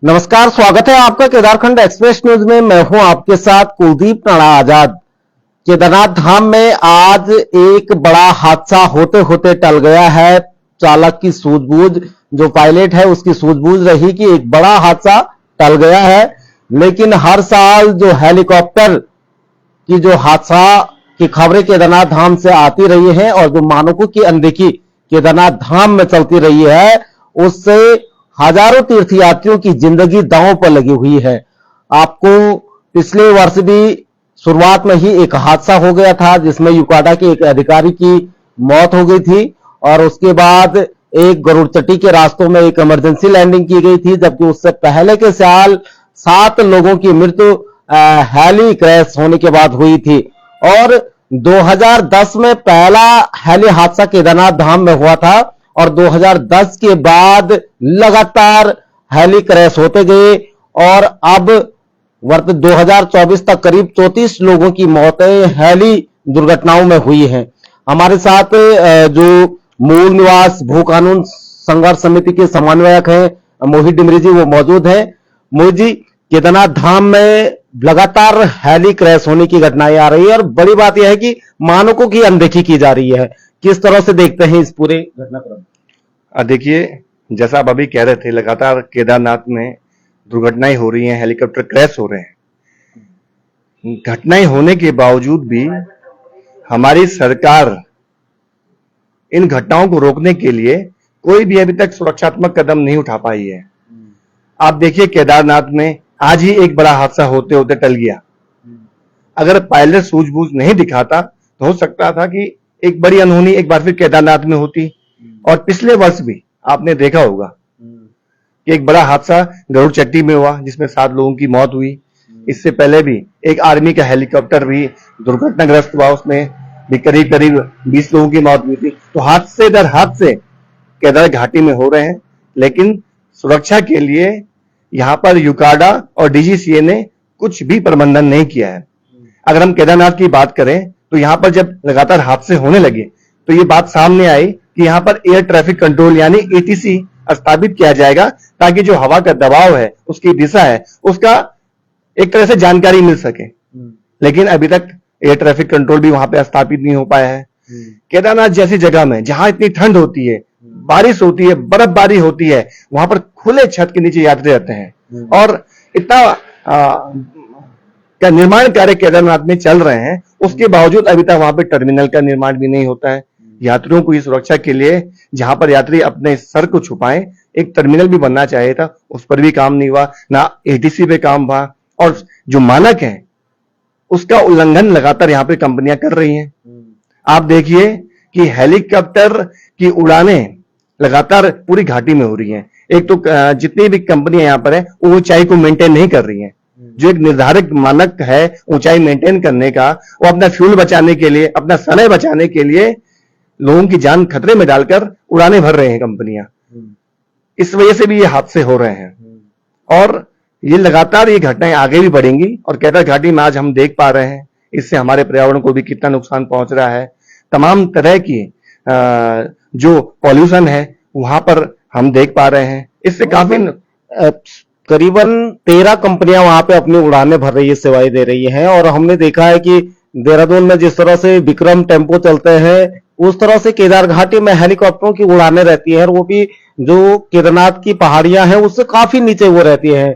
नमस्कार, स्वागत है आपका केदारखंड एक्सप्रेस न्यूज में। मैं हूं आपके साथ कुलदीप नाड़ा आजाद। केदारनाथ धाम में आज एक बड़ा हादसा होते होते टल गया है। चालक की सूझबूझ, जो पायलट है उसकी सूझबूझ रही कि एक बड़ा हादसा टल गया है। लेकिन हर साल जो हेलीकॉप्टर की जो हादसा की खबरें केदारनाथ धाम से आती रही हैं और जो मानकों की अनदेखी केदारनाथ धाम में चलती रही है, उससे हजारों तीर्थयात्रियों की जिंदगी दांव पर लगी हुई है। आपको पिछले वर्ष भी शुरुआत में ही एक हादसा हो गया था जिसमें यूकाडा के एक अधिकारी की मौत हो गई थी और उसके बाद एक गरुड़ चट्टी के रास्तों में एक इमरजेंसी लैंडिंग की गई थी, जबकि उससे पहले के साल 7 लोगों की मृत्यु हेली क्रैश होने के बाद हुई थी। और 2010 में पहला हेली हादसा केदारनाथ धाम में हुआ था और 2010 के बाद लगातार हेली क्रैश होते गए और अब वर्ष 2024 तक करीब 34 लोगों की मौतें हेली दुर्घटनाओं में हुई हैं। हमारे साथ जो मूल निवास भू कानून संघर्ष समिति के समन्वयक हैं मोहित डिमरी जी, वो मौजूद हैं। मोहित जी, केदारनाथ धाम में लगातार हेली क्रैश होने की घटनाएं आ रही है और बड़ी बात यह है कि मानकों की अनदेखी की जा रही है। किस तरह से देखते हैं इस पूरे घटनाक्रम? देखिए, जैसा आप अभी कह रहे थे, लगातार केदारनाथ में दुर्घटनाएं हो रही हैं, हेलीकॉप्टर क्रैश हो रहे हैं। घटनाएं होने के बावजूद भी हमारी सरकार इन घटनाओं को रोकने के लिए कोई भी अभी तक सुरक्षात्मक कदम नहीं उठा पाई है। आप देखिए, केदारनाथ में आज ही एक बड़ा हादसा होते होते टल गया। अगर पायलट सूझबूझ नहीं दिखाता तो हो सकता था कि एक बड़ी अनहोनी एक बार फिर केदारनाथ में होती। और पिछले वर्ष भी आपने देखा होगा कि एक बड़ा हादसा गरुड़ चट्टी में हुआ जिसमें 7 लोगों की मौत हुई। इससे पहले भी एक आर्मी का हेलीकॉप्टर भी दुर्घटनाग्रस्त हुआ, उसमें भी करीब करीब 20 लोगों की मौत हुई थी। तो हादसे दर हादसे केदार घाटी में हो रहे हैं, लेकिन सुरक्षा के लिए यहां पर यूकाडा और डीजीसीए ने कुछ भी प्रबंधन नहीं किया है। अगर हम केदारनाथ की बात करें तो यहां पर जब लगातार हादसे होने लगे तो ये बात सामने आई कि यहां पर एयर ट्रैफिक कंट्रोल यानी एटीसी स्थापित किया जाएगा, ताकि जो हवा का दबाव है, उसकी दिशा है, उसका एक तरह से जानकारी मिल सके। लेकिन अभी तक एयर ट्रैफिक कंट्रोल भी वहां पे स्थापित नहीं हो पाया है। केदारनाथ जैसी जगह में जहां इतनी ठंड होती है, बारिश होती है, बर्फबारी होती है, वहां पर खुले छत के नीचे यात्री रहते हैं और इतना क्या निर्माण कार्य केदारनाथ में चल रहे हैं, उसके बावजूद अभी तक वहां पे टर्मिनल का निर्माण भी नहीं होता है। यात्रियों को इस सुरक्षा के लिए जहां पर यात्री अपने सर को छुपाएं, एक टर्मिनल भी बनना चाहिए था, उस पर भी काम नहीं हुआ, ना एटीसी पे काम हुआ। और जो मानक है उसका उल्लंघन लगातार यहां पे कंपनियां कर रही हैं। आप देखिए कि हेलीकॉप्टर की उड़ानें लगातार पूरी घाटी में हो रही हैं। एक तो जितनी भी कंपनियां यहां पर है वो ऊंचाई को मेंटेन नहीं कर रही हैं। जो एक निर्धारित मानक है ऊंचाई मेंटेन करने का, वो अपना फ्यूल बचाने के लिए, अपना समय बचाने के लिए लोगों की जान खतरे में डालकर उड़ानें भर रहे हैं कंपनियां। इस वजह से भी ये हादसे हो रहे हैं और ये लगातार ये घटनाएं आगे भी बढ़ेंगी। और केदार घाटी में आज हम देख पा रहे हैं इससे हमारे पर्यावरण को भी कितना नुकसान पहुंच रहा है। तमाम तरह की जो पॉल्यूशन है वहां पर हम देख पा रहे हैं। इससे काफी करीबन 13 कंपनियां वहां पे अपनी उड़ानें भर रही है, सेवाएं दे रही हैं। और हमने देखा है कि देहरादून में जिस तरह से विक्रम टेम्पो चलते हैं, उस तरह से केदार घाटी में हेलीकॉप्टरों की उड़ानें रहती है और वो भी जो केदारनाथ की पहाड़ियां हैं उससे काफी नीचे वो रहती है।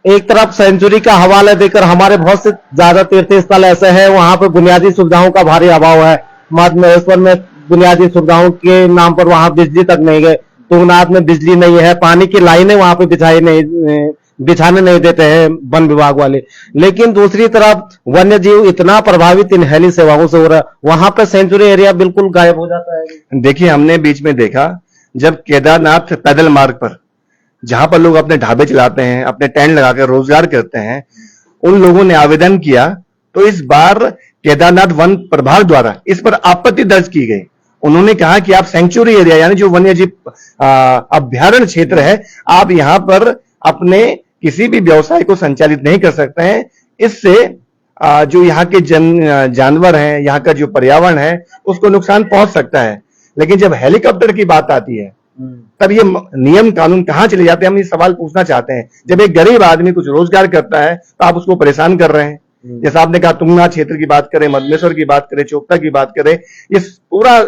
एक तरफ सेंचुरी का हवाला देकर हमारे बहुत से ज्यादा तीर्थ स्थल ऐसे हैं वहां पर बुनियादी सुविधाओं का भारी अभाव है। मध्य महेश्वर में बुनियादी सुविधाओं के नाम पर वहां बिजली तक नहीं गए, तुंगनाथ में बिजली नहीं है, पानी की लाइनें वहां पे बिछाने नहीं देते हैं वन विभाग वाले। लेकिन दूसरी तरफ वन्य जीव इतना प्रभावित इन हेली सेवाओं से हो रहा है, वहां पर सेंचुरी एरिया बिल्कुल गायब हो जाता है। देखिए, हमने बीच में देखा जब केदारनाथ पैदल मार्ग पर जहां पर लोग अपने ढाबे चलाते हैं, अपने टेंट लगाकर रोजगार करते हैं, उन लोगों ने आवेदन किया तो इस बार केदारनाथ वन प्रभाग द्वारा इस पर आपत्ति दर्ज की गई। उन्होंने कहा कि आप सेंचुरी एरिया यानी जो वन्यजीव अभ्यारण्य क्षेत्र है, आप यहां पर अपने किसी भी व्यवसाय को संचालित नहीं कर सकते हैं। इससे जो यहाँ के जानवर हैं, यहाँ का जो पर्यावरण है, उसको नुकसान पहुंच सकता है। लेकिन जब हेलीकॉप्टर की बात आती है तब ये नियम कानून कहाँ चले जाते हैं, हम ये सवाल पूछना चाहते हैं। जब एक गरीब आदमी कुछ रोजगार करता है तो आप उसको परेशान कर रहे हैं। जैसा आपने कहा, तुंगनाथ क्षेत्र की बात करें, मदनेश्वर की बात करें, चोपता की बात करें, ये पूरा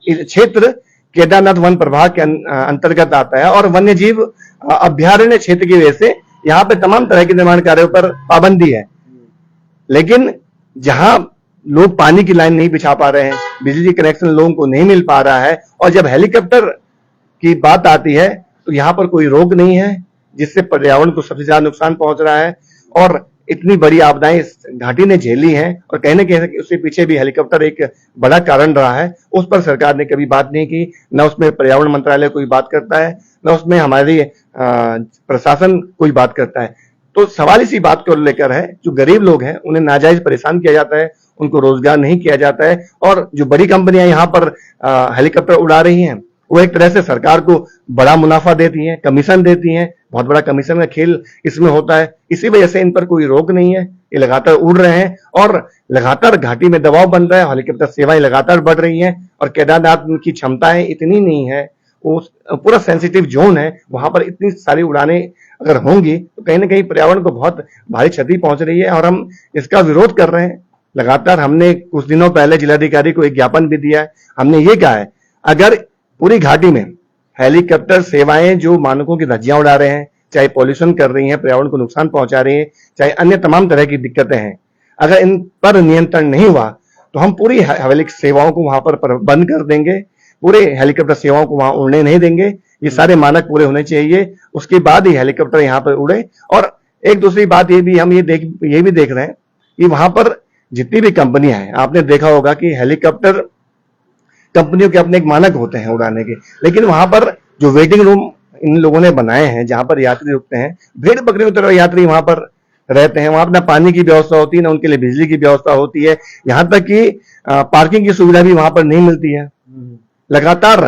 क्षेत्र केदारनाथ वन प्रभाग के अंतर्गत आता है और वन्य जीव अभ्यारण्य क्षेत्र की वजह से यहाँ पे तमाम तरह के निर्माण कार्यों पर पाबंदी है। लेकिन जहां लोग पानी की लाइन नहीं बिछा पा रहे हैं, बिजली कनेक्शन लोगों को नहीं मिल पा रहा है, और जब हेलीकॉप्टर की बात आती है तो यहाँ पर कोई रोक नहीं है, जिससे पर्यावरण को सबसे ज्यादा नुकसान पहुंच रहा है। और इतनी बड़ी आपदाएं इस घाटी ने झेली हैं, और कहीं ना कहीं उसके पीछे भी हेलीकॉप्टर एक बड़ा कारण रहा है। उस पर सरकार ने कभी बात नहीं की, न उसमें पर्यावरण मंत्रालय कोई बात करता है, न उसमें हमारी प्रशासन कोई बात करता है। तो सवाल इसी बात को लेकर है, जो गरीब लोग हैं उन्हें नाजायज परेशान किया जाता है, उनको रोजगार नहीं किया जाता है, और जो बड़ी कंपनियां यहाँ पर हेलीकॉप्टर उड़ा रही हैं वो एक तरह से सरकार को बड़ा मुनाफा देती हैं, कमीशन देती हैं, बहुत बड़ा कमीशन का खेल इसमें होता है। इसी वजह से इन पर कोई रोक नहीं है, ये लगातार उड़ रहे हैं और लगातार घाटी में दबाव बन रहा है, हेलीकॉप्टर सेवाएं लगातार बढ़ रही हैं, और केदारनाथ की क्षमताएं इतनी नहीं है, वो पूरा सेंसिटिव जोन है, वहां पर इतनी सारी उड़ानें अगर होंगी तो कहीं ना कहीं पर्यावरण को बहुत भारी क्षति पहुंच रही है, और हम इसका विरोध कर रहे हैं लगातार। हमने कुछ दिनों पहले जिलाधिकारी को एक ज्ञापन भी दिया है। हमने ये कहा है, अगर पूरी घाटी में हेलीकॉप्टर सेवाएं जो मानकों की धज्जियां उड़ा रहे हैं, चाहे पॉल्यूशन कर रही हैं, पर्यावरण को नुकसान पहुंचा रही हैं, चाहे अन्य तमाम तरह की दिक्कतें हैं, अगर इन पर नियंत्रण नहीं हुआ तो हम पूरी हवाई सेवाओं को वहां पर बंद कर देंगे, पूरे हेलीकॉप्टर सेवाओं को वहां उड़ने नहीं देंगे। ये सारे मानक पूरे होने चाहिए, उसके बाद ही हेलीकॉप्टर यहाँ पर उड़े। और एक दूसरी बात ये भी हम ये भी देख रहे हैं कि वहां पर जितनी भी कंपनियां हैं, आपने देखा होगा कि हेलीकॉप्टर कंपनियों के अपने एक मानक होते हैं उड़ाने के, लेकिन वहां पर जो वेटिंग रूम इन लोगों ने बनाए हैं जहां पर यात्री रुकते हैं, भेड़ बकरियों की तरह यात्री वहां पर रहते हैं। वहां पर ना पानी की व्यवस्था होती है, ना उनके लिए बिजली की व्यवस्था होती है, यहाँ तक कि पार्किंग की सुविधा भी वहां पर नहीं मिलती है। लगातार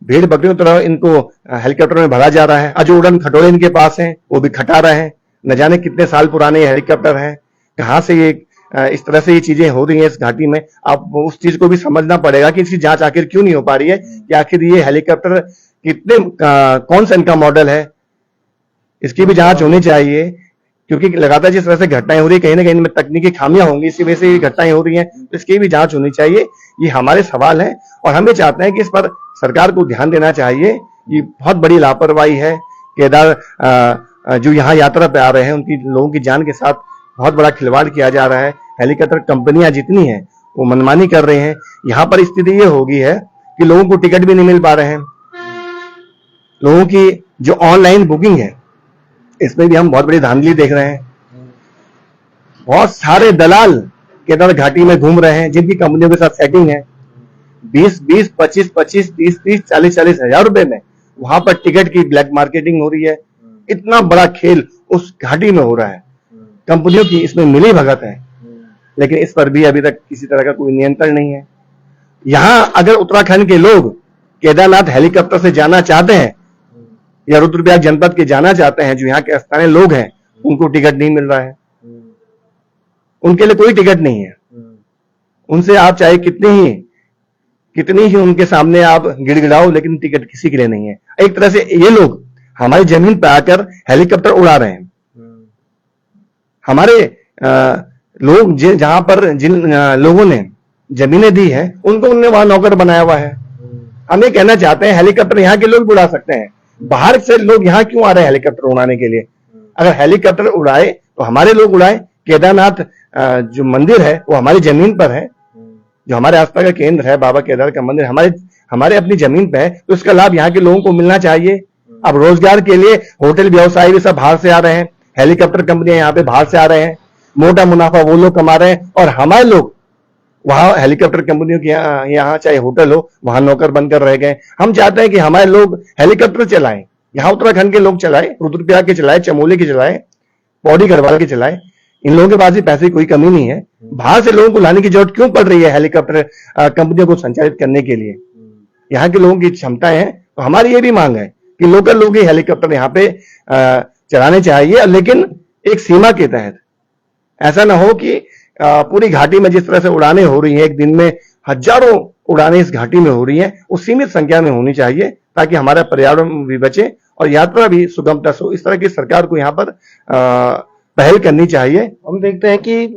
भेड़ बकरियों की तरह इनको हेलीकॉप्टर में भरा जा रहा है, जो उड़न खटोले इनके पास हैं वो भी खटा रहे हैं। न जाने कितने साल पुराने हेलीकॉप्टर हैं, कहां से ये इस तरह से ये चीजें हो रही हैं इस घाटी में। आप उस चीज को भी समझना पड़ेगा कि इसकी जांच आखिर क्यों नहीं हो पा रही है, कि आखिर ये हेलीकॉप्टर कितने कौन सा इनका मॉडल है, इसकी भी जांच होनी चाहिए। क्योंकि लगातार जिस तरह से घटनाएं हो रही है, कहीं ना कहीं इनमें तकनीकी खामियां होंगी, इसी वजह से ये घटनाएं हो रही हैं, तो इसकी भी जांच होनी चाहिए। ये हमारे सवाल हैं और हम ये चाहते हैं कि इस पर सरकार को ध्यान देना चाहिए। ये बहुत बड़ी लापरवाही है। केदार जो यहाँ यात्रा पे आ रहे हैं उनकी लोगों की जान के साथ बहुत बड़ा खिलवाड़ किया जा रहा है। हेलीकॉप्टर कंपनियां जितनी हैं वो मनमानी कर रहे हैं। यहाँ पर स्थिति ये हो गई है कि लोगों को टिकट भी नहीं मिल पा रहे हैं। लोगों की जो ऑनलाइन बुकिंग है इसमें भी हम बहुत बड़ी धांधली देख रहे हैं। बहुत सारे दलाल केदार घाटी में घूम रहे हैं जिनकी कंपनियों के साथ सेटिंग है। 20-20, 25-25, 30-30, 40-40 हजार रुपए में वहां पर टिकट की ब्लैक मार्केटिंग हो रही है। इतना बड़ा खेल उस घाटी में हो रहा है, कंपनियों की इसमें मिली भगत है, लेकिन इस पर भी अभी तक किसी तरह का कोई नियंत्रण नहीं है। यहां अगर उत्तराखंड के लोग केदारनाथ हेलीकॉप्टर से जाना चाहते हैं या रुद्रप्रयाग जनपद के जाना चाहते हैं, जो यहाँ के स्थानीय लोग हैं, उनको टिकट नहीं मिल रहा है। उनके लिए कोई टिकट नहीं है। उनसे आप चाहे कितनी ही उनके सामने आप गिड़गिड़ाओ, लेकिन टिकट किसी के लिए नहीं है। एक तरह से ये लोग हमारी जमीन पर आकर हेलीकॉप्टर उड़ा रहे हैं। हमारे लोग जहां पर जिन लोगों ने जमीनें दी हैं उनको उन्होंने वहां नौकर बनाया हुआ है। हम ये कहना चाहते हैं हेलीकॉप्टर यहाँ के लोग उड़ा सकते हैं, बाहर से लोग यहाँ क्यों आ रहे हैं हेलीकॉप्टर उड़ाने के लिए? अगर हेलीकॉप्टर उड़ाए तो हमारे लोग उड़ाए। केदारनाथ जो मंदिर है वो हमारी जमीन पर है, जो हमारे आस्था का केंद्र है, बाबा केदार का मंदिर हमारे अपनी जमीन पे है, तो इसका लाभ यहाँ के लोगों को मिलना चाहिए। अब रोजगार के लिए होटल व्यवसाय भी सब बाहर से आ रहे हैं, हेलीकॉप्टर कंपनियां यहाँ पे बाहर से आ रहे हैं, मोटा मुनाफा वो लोग कमा रहे हैं, और हमारे लोग वहां हेलीकॉप्टर कंपनियों के यहाँ चाहे होटल हो वहां नौकर बनकर रह गए। हम चाहते हैं कि हमारे लोग हेलीकॉप्टर चलाएं, यहाँ उत्तराखंड के लोग चलाएं, रुद्रप्रयाग के चलाएं, चमोली के चलाएं, पौड़ी गढ़वाल के चलाएं। इन लोगों के पास भी पैसे की कोई कमी नहीं है। बाहर से लोगों को लाने की जरूरत क्यों पड़ रही है हेलीकॉप्टर कंपनियों को संचालित करने के लिए? यहाँ के लोगों की क्षमताएं हैं, तो हमारी ये भी मांग है कि लोकल लोग ही हेलीकॉप्टर यहाँ पे चलाने चाहिए, लेकिन एक सीमा के तहत। ऐसा ना हो कि पूरी घाटी में जिस तरह से उड़ानें हो रही हैं, एक दिन में हजारों उड़ानें इस घाटी में हो रही हैं वो सीमित संख्या में होनी चाहिए ताकि हमारा पर्यावरण भी बचे और यात्रा भी सुगमता से हो। इस तरह की सरकार को यहाँ पर पहल करनी चाहिए। हम देखते हैं कि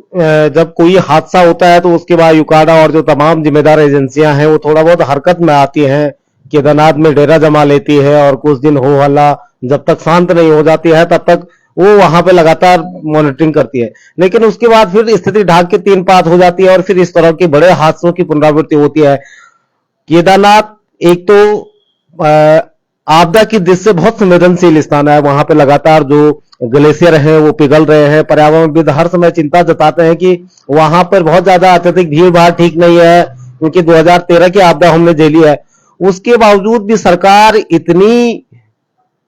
जब कोई हादसा होता है तो उसके बाद यूकाडा और जो तमाम जिम्मेदार एजेंसियां हैं वो थोड़ा बहुत हरकत में आती हैं, केदारनाथ में डेरा जमा लेती है और कुछ दिन हो हल्ला जब तक शांत नहीं हो जाती है तब तक वो वहां पे लगातार मॉनिटरिंग करती है, लेकिन उसके बाद फिर स्थिति ढाक के तीन पात हो जाती है और फिर इस तरह के बड़े हादसों की पुनरावृत्ति होती है। केदारनाथ एक तो आपदा की दृष्टि से बहुत संवेदनशील स्थान है, वहां पे लगातार जो ग्लेशियर हैं वो पिघल रहे हैं। पर्यावरणविद हर समय चिंता जताते हैं कि वहां पर बहुत ज्यादा अत्यधिक भीड़ भाड़ ठीक नहीं है, क्योंकि 2013 की आपदा हमने झेली है। उसके बावजूद भी सरकार इतनी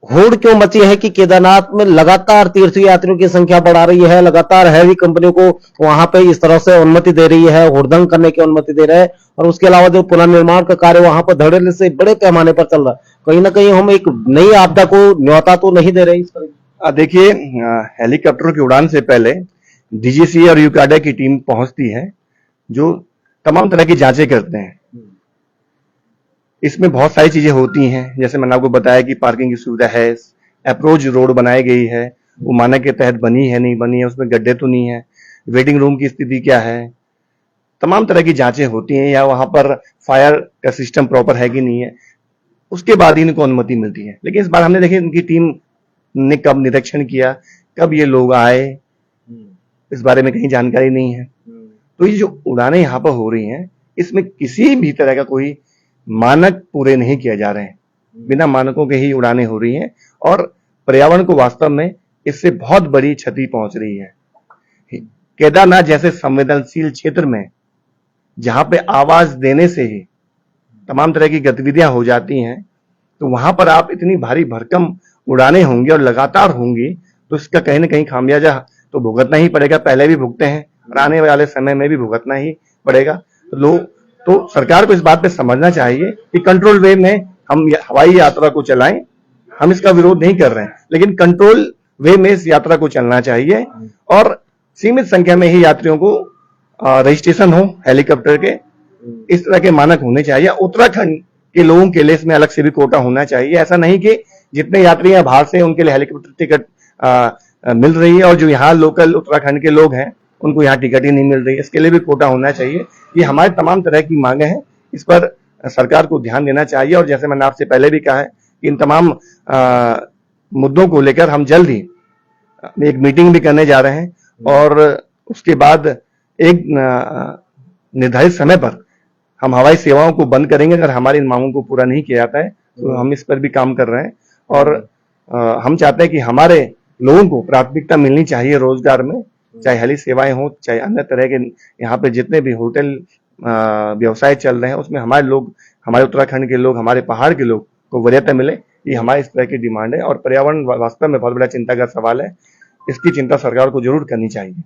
होड़ क्यों मची है कि केदारनाथ में लगातार तीर्थ यात्रियों की संख्या बढ़ा रही है, लगातार हैवी कंपनियों को वहां पे इस तरह से अनुमति दे रही है, हुड़दंग करने की अनुमति दे रहे हैं, और उसके अलावा जो पुनर्निर्माण का कार्य वहां पर धड़ल्ले से बड़े पैमाने पर चल रहा है। कहीं ना कहीं हम एक नई आपदा को न्योता तो नहीं दे रहे इस पर। देखिए, हेलीकॉप्टर की उड़ान से पहले डीजीसी और यूकाडा की टीम पहुंचती है जो तमाम तरह की जांचें करते हैं। इसमें बहुत सारी चीजें होती हैं, जैसे मैंने आपको बताया कि पार्किंग की सुविधा है, अप्रोच रोड बनाई गई है, वो मानक के तहत बनी है नहीं बनी है, उसमें गड्ढे तो नहीं है, वेटिंग रूम की स्थिति क्या है, तमाम तरह की जांचें होती हैं, या वहां पर फायर का सिस्टम प्रॉपर है कि नहीं है, उसके बाद ही इनको अनुमति मिलती है। लेकिन इस बार हमने देखी इनकी टीम ने कब निरीक्षण किया, कब ये लोग आए, इस बारे में कहीं जानकारी नहीं है। तो ये जो उड़ानें यहाँ पर हो रही हैं इसमें किसी भी तरह का कोई मानक पूरे नहीं किए जा रहे हैं, बिना मानकों के ही उड़ानें हो रही हैं और पर्यावरण को वास्तव में इससे बहुत बड़ी क्षति पहुंच रही है। केदारनाथ जैसे संवेदनशील क्षेत्र में जहां पे आवाज देने से ही तमाम तरह की गतिविधियां हो जाती हैं, तो वहां पर आप इतनी भारी भरकम उड़ानें होंगी और लगातार होंगी तो इसका कहीं ना कहीं खामियाजा तो भुगतना ही पड़ेगा। पहले भी भुगते हैं और आने वाले समय में भी भुगतना ही पड़ेगा। तो सरकार को इस बात पे समझना चाहिए कि कंट्रोल वे में हम हवाई यात्रा को चलाएं, हम इसका विरोध नहीं कर रहे हैं, लेकिन कंट्रोल वे में इस यात्रा को चलना चाहिए और सीमित संख्या में ही यात्रियों को रजिस्ट्रेशन हो हेलीकॉप्टर के, इस तरह के मानक होने चाहिए। उत्तराखंड के लोगों के लिए इसमें अलग से भी कोटा होना चाहिए। ऐसा नहीं कि जितने यात्री हैं बाहर से उनके लिए हेलीकॉप्टर टिकट मिल रही है और जो यहाँ लोकल उत्तराखंड के लोग हैं उनको यहाँ टिकट ही नहीं मिल रही है, इसके लिए भी कोटा होना चाहिए। ये हमारे तमाम तरह की मांगे हैं, इस पर सरकार को ध्यान देना चाहिए। और जैसे मैंने आपसे पहले भी कहा है कि इन तमाम मुद्दों को लेकर हम जल्द ही एक मीटिंग भी करने जा रहे हैं और उसके बाद एक निर्धारित समय पर हम हवाई सेवाओं को बंद करेंगे अगर हमारी इन मांगों को पूरा नहीं किया जाता है। तो हम इस पर भी काम कर रहे हैं और हम चाहते हैं कि हमारे लोगों को प्राथमिकता मिलनी चाहिए रोजगार में, चाहे हेली सेवाएं हो, चाहे अन्य तरह के यहाँ पे जितने भी होटल व्यवसाय चल रहे हैं उसमें हमारे लोग, हमारे उत्तराखंड के लोग, हमारे पहाड़ के लोग को वरीयता मिले, ये हमारी इस तरह की डिमांड है। और पर्यावरण वास्तव में बहुत बड़ा चिंता का सवाल है, इसकी चिंता सरकार को जरूर करनी चाहिए।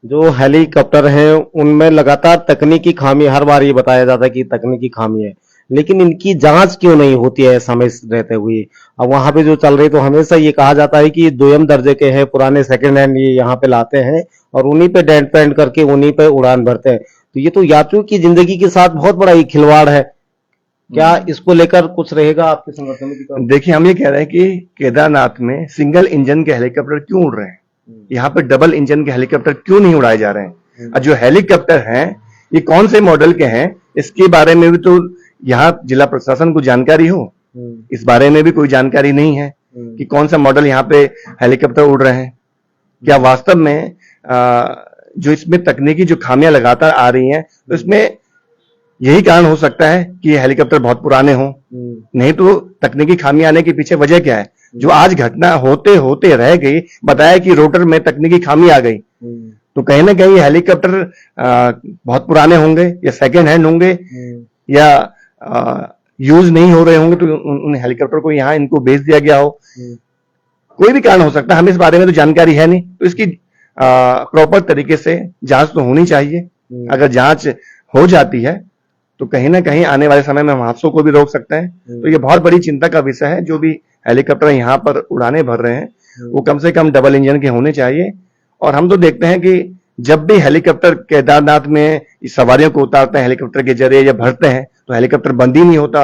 जो हेलीकॉप्टर हैं उनमें लगातार तकनीकी खामी, हर बार ये बताया जाता है कि तकनीकी खामी है, लेकिन इनकी जांच क्यों नहीं होती है समय रहते हुए। अब वहां पे जो चल रही, तो हमेशा ये कहा जाता है कि दोयम दर्जे के हैं, पुराने सेकंड हैंड ये यहाँ पे लाते हैं और उन्हीं पे डेंट पेंट करके उन्हीं पे उड़ान भरते हैं। तो ये तो यात्रियों की जिंदगी के साथ बहुत बड़ा ही खिलवाड़ है। क्या इसको लेकर कुछ रहेगा आपके संगठन में? देखिए, हम ये कह रहे हैं कि केदारनाथ में सिंगल इंजन के हेलीकॉप्टर क्यों उड़ रहे हैं, यहाँ पे डबल इंजन के हेलीकॉप्टर क्यों नहीं उड़ाए जा रहे हैं, और जो हेलीकॉप्टर हैं ये कौन से मॉडल के हैं इसके बारे में भी तो यहाँ जिला प्रशासन को जानकारी हो। इस बारे में भी कोई जानकारी नहीं है कि कौन सा मॉडल यहाँ पे हेलीकॉप्टर उड़ रहे हैं। क्या वास्तव में जो इसमें तकनीकी जो खामियां लगातार आ रही हैं तो इसमें यही कारण हो सकता है कि ये हेलीकॉप्टर बहुत पुराने हों, नहीं तो तकनीकी खामी आने के पीछे वजह क्या है। जो आज घटना होते होते रह गई, बताया कि रोटर में तकनीकी खामी आ गई, तो कहीं ना कहीं हेलीकॉप्टर बहुत पुराने होंगे या सेकेंड हैंड होंगे या यूज नहीं हो रहे होंगे, तो उन हेलीकॉप्टर को यहाँ इनको बेच दिया गया हो, कोई भी कारण हो सकता है। हमें इस बारे में तो जानकारी है नहीं, तो इसकी प्रॉपर तरीके से जांच तो होनी चाहिए। अगर जांच हो जाती है तो कहीं ना कहीं आने वाले समय में हम हादसों को भी रोक सकते हैं। तो ये बहुत बड़ी चिंता का विषय है। जो भी हेलीकॉप्टर यहाँ पर उड़ाने भर रहे हैं वो कम से कम डबल इंजन के होने चाहिए। और हम तो देखते हैं कि जब भी हेलीकॉप्टर केदारनाथ में सवारियों को उतारते हैं हेलीकॉप्टर के जरिए या भरते हैं तो हेलीकॉप्टर बंद ही नहीं होता,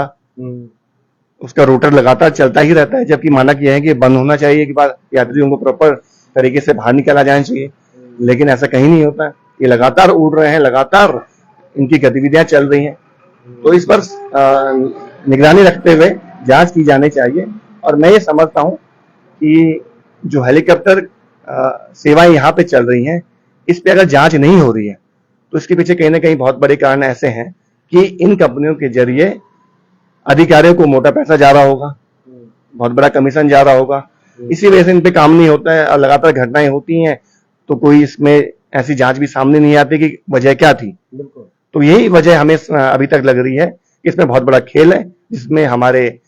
उसका रोटर लगातार चलता ही रहता है, जबकि मानक यह है कि बंद होना चाहिए कि बाद यात्रियों को प्रॉपर तरीके से बाहर निकाला जाना चाहिए, लेकिन ऐसा कहीं नहीं होता। ये लगातार उड़ रहे हैं, लगातार इनकी गतिविधियां चल रही हैं। तो इस पर निगरानी रखते हुए जांच की जानी चाहिए। और मैं ये समझता हूं कि जो हेलीकॉप्टर सेवाएं यहाँ पे चल रही हैं, इस पे अगर जांच नहीं हो रही है तो इसके पीछे कहीं ना कहीं बहुत बड़े कारण ऐसे हैं कि इन कंपनियों के जरिए अधिकारियों को मोटा पैसा जा रहा होगा, बहुत बड़ा कमीशन जा रहा होगा, इसी वजह से इन पे काम नहीं होता है और लगातार घटनाएं होती हैं। तो कोई इसमें ऐसी जांच भी सामने नहीं आती कि वजह क्या थी। तो यही वजह हमें अभी तक लग रही है कि इसमें बहुत बड़ा खेल है, जिसमें हमारे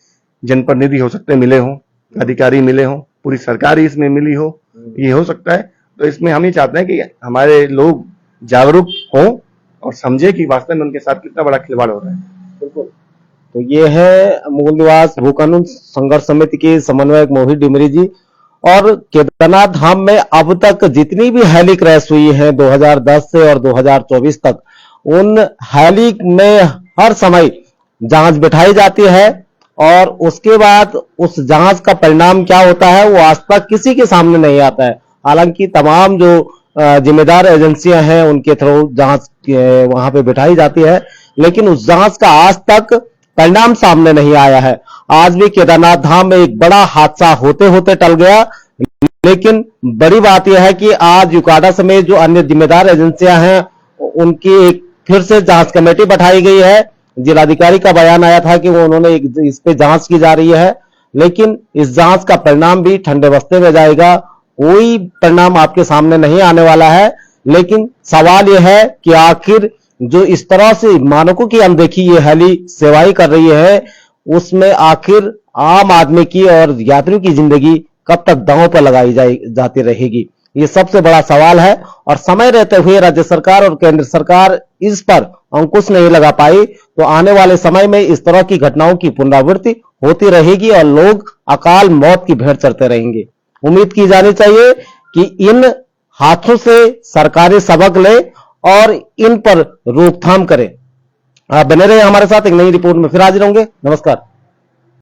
जनप्रतिनिधि हो सकते मिले हों, अधिकारी मिले हों, पूरी सरकार ही इसमें मिली हो, ये हो सकता है। तो इसमें हम ये चाहते हैं कि हमारे लोग जागरूक हों और समझे कि वास्तव में उनके साथ कितना बड़ा खिलवाड़ हो रहा है। बिल्कुल। तो ये है मूल निवास भू कानून संघर्ष समिति के समन्वयक मोहित डिमरी जी। और केदारनाथ धाम में अब तक जितनी भी हेली क्रैश हुई है 2010 से और 2024 तक, उन हेली में हर समय जांच बिठाई जाती है और उसके बाद उस जांच का परिणाम क्या होता है वो आज तक किसी के सामने नहीं आता है। हालांकि तमाम जो जिम्मेदार एजेंसियां हैं उनके थ्रू जांच वहां पे बिठाई जाती है, लेकिन उस जांच का आज तक परिणाम सामने नहीं आया है। आज भी केदारनाथ धाम में एक बड़ा हादसा होते होते टल गया, लेकिन बड़ी बात यह है कि आज यूकाडा समेत जो अन्य जिम्मेदार एजेंसियां हैं उनकी एक फिर से जांच कमेटी बैठाई गई है। जिलाधिकारी का बयान आया था कि वो उन्होंने इस पे जांच की जा रही है, लेकिन इस जांच का परिणाम भी ठंडे बस्ते में जाएगा। कोई परिणाम आपके सामने नहीं आने वाला है। लेकिन सवाल यह है कि आखिर जो इस तरह से मानकों की अनदेखी ये हेली सेवाएं कर रही है, उसमें आखिर आम आदमी की और यात्रियों की जिंदगी कब तक दांव पर लगाई जाती रहेगी, ये सबसे बड़ा सवाल है। और समय रहते हुए राज्य सरकार और केंद्र सरकार इस पर अंकुश नहीं लगा पाई तो आने वाले समय में इस तरह की घटनाओं की पुनरावृत्ति होती रहेगी और लोग अकाल मौत की भेंट चढ़ते रहेंगे। उम्मीद की जानी चाहिए कि इन हाथों से सरकारें सबक ले और इन पर रोकथाम करें। आप बने रहे हमारे साथ, एक नई रिपोर्ट में फिर हाजिर होंगे। नमस्कार।